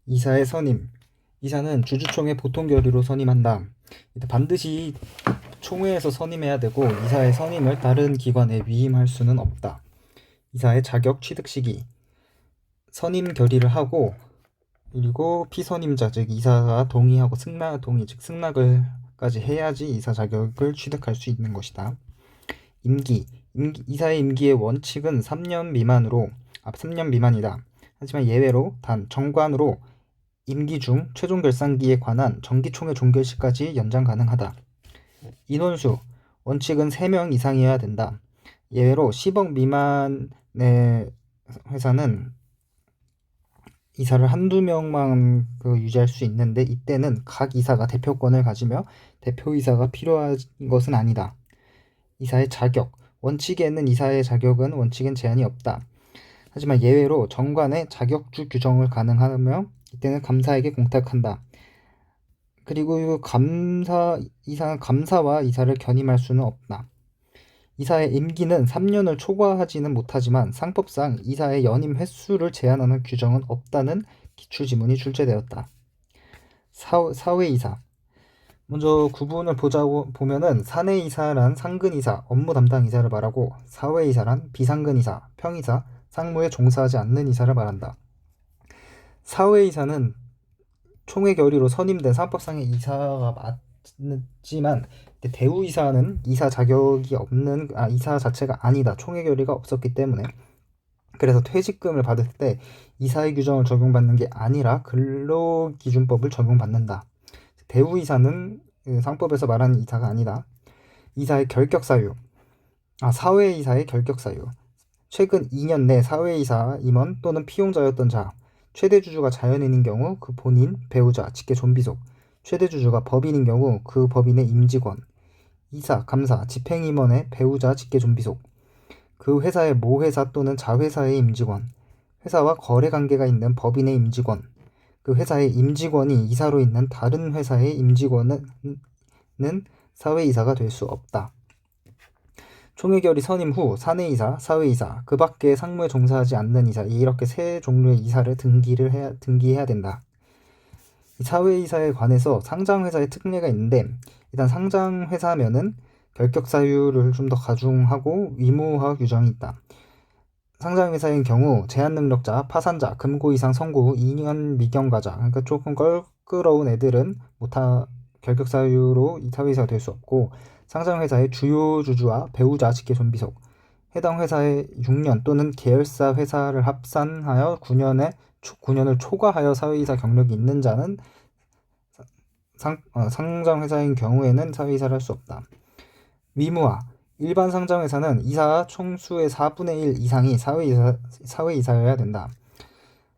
이사의 선임. 이사는 주주총회 보통 결의로 선임한다. 반드시 총회에서 선임해야 되고 이사의 선임을 다른 기관에 위임할 수는 없다. 이사의 자격 취득 시기. 선임 결의를 하고 그리고 피선임자 즉 이사가 동의하고 승낙 동의 즉 승낙을까지 해야지 이사 자격을 취득할 수 있는 것이다. 이사의 임기의 원칙은 3년 미만이다. 하지만 예외로 단 정관으로 임기 중 최종 결산기에 관한 정기총회 종결 시까지 연장 가능하다. 인원수 원칙은 3명 이상이어야 된다. 예외로 10억 미만의 회사는 이사를 한두 명만 유지할 수 있는데 이때는 각 이사가 대표권을 가지며 대표이사가 필요한 것은 아니다. 이사의 자격. 원칙에는 이사의 자격은 원칙엔 제한이 없다. 하지만 예외로 정관의 자격주 규정을 가능하며 이때는 감사에게 공탁한다. 그리고 감사와 이사를 견임할 수는 없다. 이사의 임기는 3년을 초과하지는 못하지만 상법상 이사의 연임 횟수를 제한하는 규정은 없다는 기출지문이 출제되었다. 사회이사. 먼저 구분을 보면은 사내이사란 상근이사, 업무 담당 이사를 말하고 사회이사란 비상근이사, 평이사, 상무에 종사하지 않는 이사를 말한다. 사회이사는 총회 결의로 선임된 상법상의 이사가 맞지만 대우이사는 이사 자격이 없는 이사 자체가 아니다. 총회 결의가 없었기 때문에 그래서 퇴직금을 받을 때 이사의 규정을 적용받는 게 아니라 근로기준법을 적용받는다. 대우이사는 상법에서 말하는 이사가 아니다. 이사의 결격사유. 사회이사의 결격사유. 최근 2년 내 사회이사 임원 또는 피용자였던 자, 최대 주주가 자연인인 경우 그 본인, 배우자, 직계 존비속, 최대 주주가 법인인 경우 그 법인의 임직원, 이사, 감사, 집행임원의 배우자, 직계 존비속, 그 회사의 모회사 또는 자회사의 임직원, 회사와 거래관계가 있는 법인의 임직원, 그 회사의 임직원이 이사로 있는 다른 회사의 임직원은 사회이사가 될 수 없다. 총회 결의 선임 후 사내이사, 사회이사, 그 밖에 상무에 종사하지 않는 이사 이렇게 세 종류의 이사를 등기해야 된다. 사회이사에 관해서 상장회사의 특례가 있는데 일단 상장회사면은 결격사유를 좀 더 가중하고 위무화 규정이 있다. 상장회사인 경우 제한능력자, 파산자, 금고 이상 선고 후 2년 미경과자 그러니까 조금 껄끄러운 애들은 결격사유로 사회이사가 될 수 없고 상장회사의 주요 주주와 배우자, 직계 존비속, 해당 회사의 6년 또는 계열사 회사를 합산하여 9년을 초과하여 사회이사 경력이 있는 자는 상장회사인 경우에는 사회이사를 할 수 없다. 위무화. 일반 상장회사는 이사 총수의 4분의 1 이상이 사회이사여야 된다.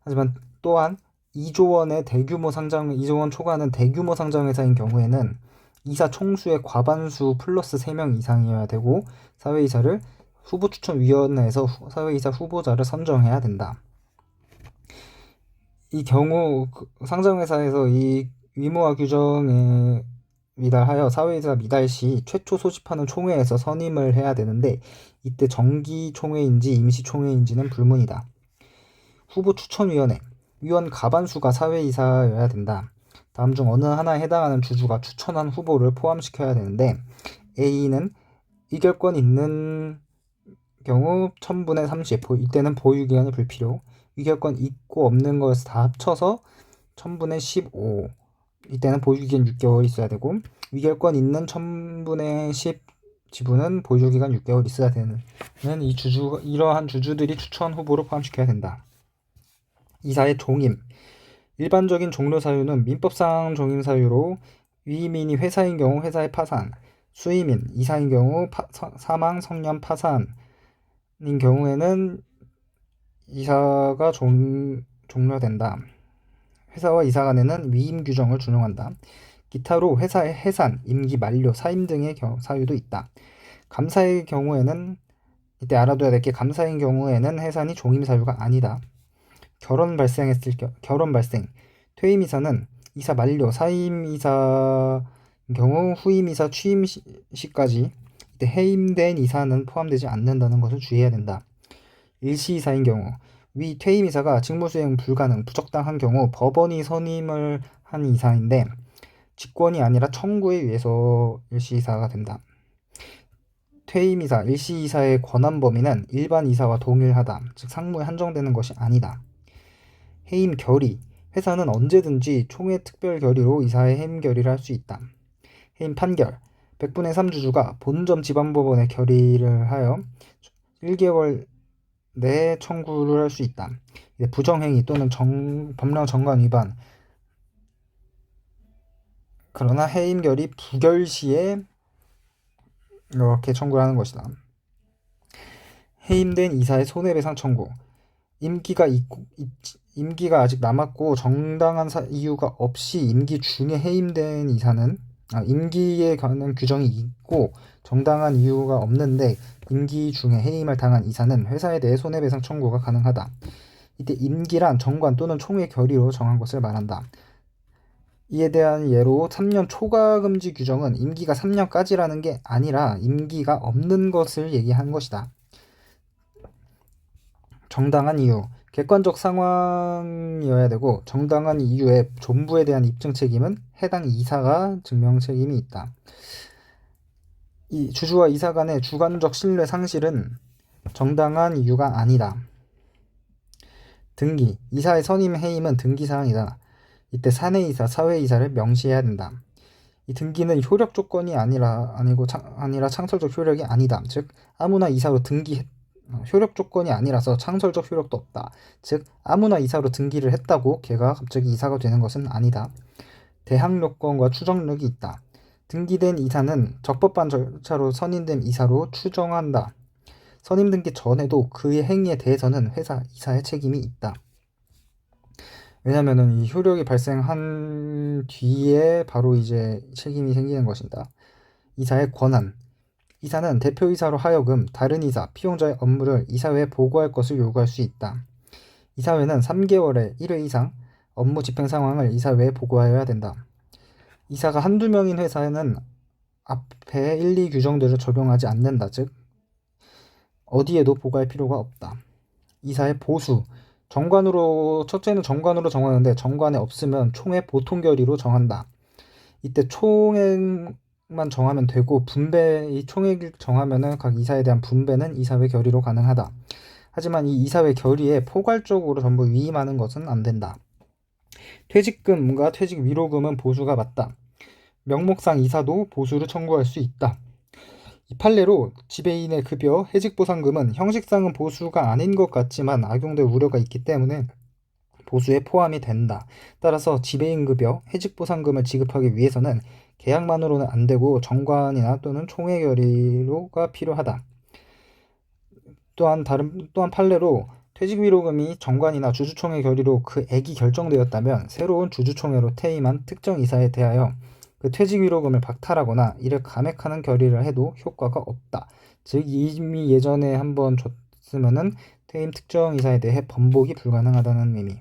하지만 또한 2조 원의 대규모 2조 원 초과하는 대규모 상장회사인 경우에는 이사 총수의 과반수 플러스 3명 이상이어야 되고 사회이사를 후보추천위원회에서 사회이사 후보자를 선정해야 된다. 이 경우 상장회사에서 이 위무화 규정에 미달하여 사회이사 미달 시 최초 소집하는 총회에서 선임을 해야 되는데 이때 정기 총회인지 임시 총회인지는 불문이다. 후보추천위원회. 위원 가반수가 사회이사여야 된다. 다음 중 어느 하나에 해당하는 주주가 추천한 후보를 포함시켜야 되는데 A는 의결권 있는 경우 1000분의 30, 이때는 보유기간이 불필요. 의결권 있고 없는 것을 다 합쳐서 1000분의 15, 이때는 보유기간 6개월 있어야 되고 의결권 있는 1000분의 10 지분은 보유기간 6개월 있어야 되는 이러한 주주들이 추천 후보로 포함시켜야 된다. 이사의 종임. 일반적인 종료 사유는 민법상 종임 사유로 위임인이 회사인 경우 회사의 파산, 수임인, 이사인 경우 사망, 성년, 파산인 경우에는 이사가 종료된다. 회사와 이사 간에는 위임 규정을 준용한다. 기타로 회사의 해산, 임기 만료, 사임 등의 사유도 있다. 감사의 경우에는 이때 알아둬야 될 게 감사인 경우에는 해산이 종임 사유가 아니다. 결혼 발생, 퇴임이사는 이사 만료, 사임이사 경우 후임이사 취임 시까지 이때 해임된 이사는 포함되지 않는다는 것을 주의해야 된다. 일시이사인 경우 위 퇴임이사가 직무수행 불가능, 부적당한 경우 법원이 선임을 한 이사인데 직권이 아니라 청구에 의해서 일시이사가 된다. 퇴임이사, 일시이사의 권한 범위는 일반 이사와 동일하다. 즉 상무에 한정되는 것이 아니다. 해임 결의, 회사는 언제든지 총회 특별 결의로 이사의 해임 결의를 할 수 있다. 해임 판결, 100분의 3 주주가 본점 지방법원에 결의를 하여 1개월 내에 청구를 할 수 있다. 부정행위 또는 법령 정관 위반, 그러나 해임 결의 부결 시에 이렇게 청구를 하는 것이다. 해임된 이사의 손해배상 청구, 임기가 아직 남았고 정당한 이유가 없이 임기 중에 해임된 이사는 임기에 관한 규정이 있고 정당한 이유가 없는데 임기 중에 해임을 당한 이사는 회사에 대해 손해배상 청구가 가능하다. 이때 임기란 정관 또는 총회 결의로 정한 것을 말한다. 이에 대한 예로 3년 초과 금지 규정은 임기가 3년까지라는 게 아니라 임기가 없는 것을 얘기하는 것이다. 정당한 이유, 객관적 상황이어야 되고 정당한 이유의 존부에 대한 입증 책임은 해당 이사가 증명 책임이 있다. 이 주주와 이사 간의 주관적 신뢰 상실은 정당한 이유가 아니다. 등기, 이사의 선임 해임은 등기사항이다. 이때 사내이사, 사회이사를 명시해야 된다. 이 등기는 효력 조건이 아니라 창설적 효력이 아니다. 즉 아무나 이사로 효력 조건이 아니라서 창설적 효력도 없다. 즉 아무나 이사로 등기를 했다고 걔가 갑자기 이사가 되는 것은 아니다. 대항 요건과 추정력이 있다. 등기된 이사는 적법한 절차로 선임된 이사로 추정한다. 선임 등기 전에도 그의 행위에 대해서는 회사 이사의 책임이 있다. 왜냐면은 이 효력이 발생한 뒤에 바로 이제 책임이 생기는 것이다. 이사의 권한, 이사는 대표이사로 하여금 다른 이사, 피용자의 업무를 이사회에 보고할 것을 요구할 수 있다. 이사회는 3개월에 1회 이상 업무 집행 상황을 이사회에 보고하여야 된다. 이사가 한두 명인 회사에는 앞에 1, 2 규정들을 적용하지 않는다. 즉 어디에도 보고할 필요가 없다. 이사의 보수, 첫째는 정관으로 정하는데 정관에 없으면 총회 보통 결의로 정한다. 이때 총액만 정하면 되고 이 총액을 정하면은 각 이사에 대한 분배는 이사회 결의로 가능하다. 하지만 이 이사회 결의에 포괄적으로 전부 위임하는 것은 안 된다. 퇴직금과 퇴직 위로금은 보수가 맞다. 명목상 이사도 보수를 청구할 수 있다. 이 판례로 지배인의 급여, 해직보상금은 형식상은 보수가 아닌 것 같지만 악용될 우려가 있기 때문에 보수에 포함이 된다. 따라서 지배인 급여, 해직보상금을 지급하기 위해서는 계약만으로는 안 되고 정관이나 또는 총회 결의가 필요하다. 또한 판례로 퇴직위로금이 정관이나 주주총회 결의로 그 액이 결정되었다면 새로운 주주총회로 퇴임한 특정 이사에 대하여 그 퇴직위로금을 박탈하거나 이를 감액하는 결의를 해도 효과가 없다. 즉 이미 예전에 한번 줬으면은 퇴임 특정 이사에 대해 번복이 불가능하다는 의미.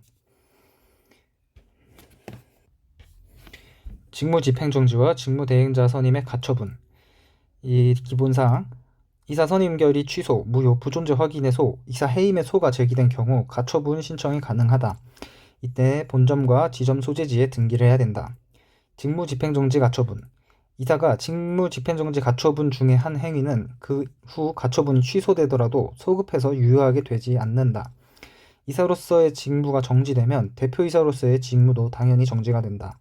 직무집행정지와 직무대행자 선임의 가처분. 이 기본사항, 이사 선임 결의 취소, 무효, 부존재 확인의 소, 이사 해임의 소가 제기된 경우 가처분 신청이 가능하다. 이때 본점과 지점 소재지에 등기를 해야 된다. 직무집행정지 가처분, 이사가 직무집행정지 가처분 중에 한 행위는 그 후 가처분이 취소되더라도 소급해서 유효하게 되지 않는다. 이사로서의 직무가 정지되면 대표이사로서의 직무도 당연히 정지가 된다.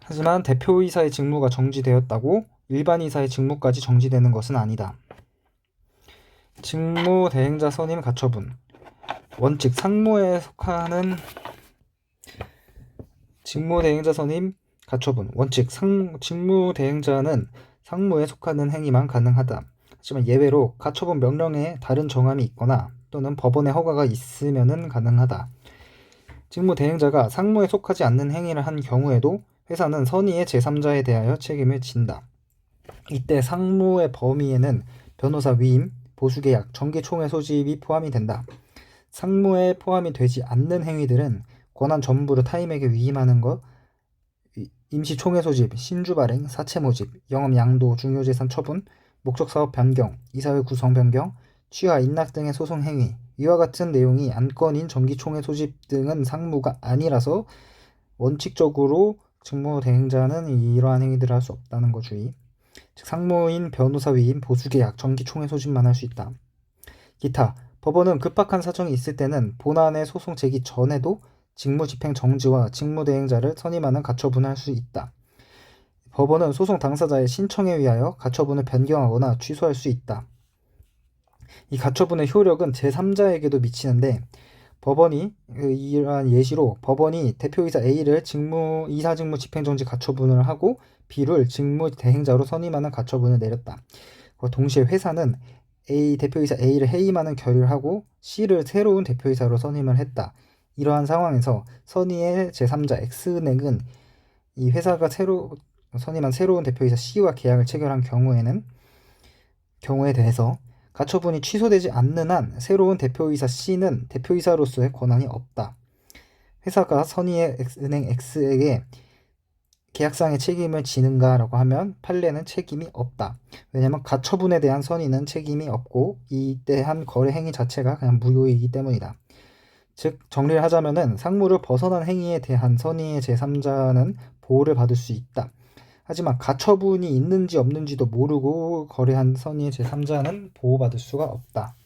하지만 대표이사의 직무가 정지되었다고 일반 이사의 직무까지 정지되는 것은 아니다. 직무대행자 선임 가처분, 원칙 상무에 속하는 직무대행자 선임 가처분, 원칙 직무대행자는 상무에 속하는 행위만 가능하다. 하지만 예외로 가처분 명령에 다른 정함이 있거나 또는 법원의 허가가 있으면 가능하다. 직무대행자가 상무에 속하지 않는 행위를 한 경우에도 회사는 선의의 제3자에 대하여 책임을 진다. 이때 상무의 범위에는 변호사 위임, 보수계약, 정기총회 소집이 포함이 된다. 상무에 포함이 되지 않는 행위들은 권한 전부를 타인에게 위임하는 것, 임시총회 소집, 신주 발행, 사채 모집, 영업 양도, 중요재산 처분, 목적사업 변경, 이사회 구성 변경, 취하, 인락 등의 소송 행위, 이와 같은 내용이 안건인 정기총회 소집 등은 상무가 아니라서 원칙적으로 직무대행자는 이러한 행위들을 할 수 없다는 거 주의. 즉 상무인, 변호사 위임, 보수계약, 정기총회 소집만 할 수 있다. 기타, 법원은 급박한 사정이 있을 때는 본안의 소송 제기 전에도 직무집행 정지와 직무대행자를 선임하는 가처분을 할 수 있다. 법원은 소송 당사자의 신청에 의하여 가처분을 변경하거나 취소할 수 있다. 이 가처분의 효력은 제3자에게도 미치는데 법원이 이러한 예시로 법원이 대표이사 A를 이사직무 집행정지 가처분을 하고 B를 직무대행자로 선임하는 가처분을 내렸다. 동시에 회사는 대표이사 A를 해임하는 결의를 하고 C를 새로운 대표이사로 선임을 했다. 이러한 상황에서 선의의 제3자 X은행은 이 회사가 선임한 새로운 대표이사 C와 계약을 체결한 경우에 대해서 가처분이 취소되지 않는 한 새로운 대표이사 C는 대표이사로서의 권한이 없다. 회사가 선의의 은행 X에게 계약상의 책임을 지는가라고 하면 판례는 책임이 없다. 왜냐하면 가처분에 대한 선의는 책임이 없고 이때 한 거래 행위 자체가 그냥 무효이기 때문이다. 즉 정리를 하자면은 상무를 벗어난 행위에 대한 선의의 제3자는 보호를 받을 수 있다. 하지만 가처분이 있는지 없는지도 모르고 거래한 선의의 제3자는 보호받을 수가 없다.